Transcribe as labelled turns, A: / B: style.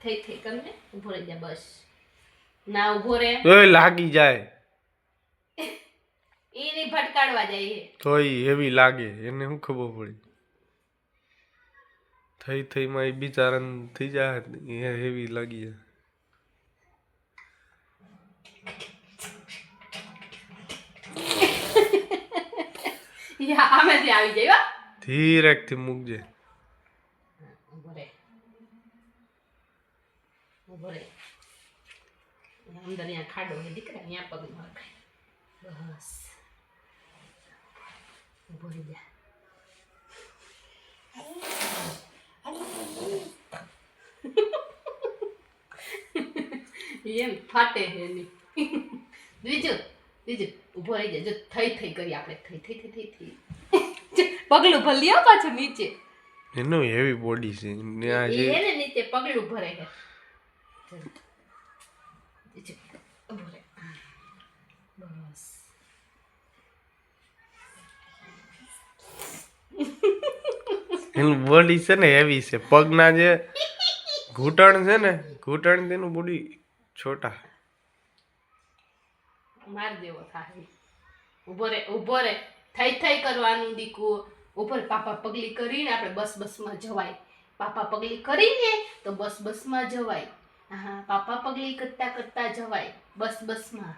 A: થઈ થઈ કરીને ઊભો રહી જા બસ ના ઊભો રે
B: ઓય લાગી જાય
A: ઈ ની ભટકાડવા જાય
B: તોય એવી લાગે એને શું ખબર પડી થઈ થઈ માં એ બિચારાને થઈ જાય એવી લાગી જાય
A: યા આમેથી આવી જાય
B: ધીરેકથી મૂકજે
A: ઊભો રે અંદર અહીંયા ખાડો હે દીકરા અહીંયા પગ માર બસ ઊભો રહી જા એમ ફાટે હે ની બીજું ઊભો રહી જા જો થઈ થઈ કરી આપણે થઈ થઈ થઈ થઈ પગલું ભલ્યો પાછું નીચે
B: એનો હેવી બોડી છે ન્યા જે
A: એને નીચે પગલું ભરે હે ઊભો રે બસ
B: એનું બોડી છે ને હેવી છે પગના જે ઘૂંટણ છે ને ઘૂંટણ તેનું બોડી છોટા
A: માર જેવો થાય ઊભો રે થઈ થઈ કરવાનું દીકુ ઉપર પાપા પગલી કરીને આપણે બસ બસમાં જવાય પાપા પગલી કરીને તો બસ બસમાં જવાય હા પાપા પગલી કરતા કરતા જવાય બસ બસમાં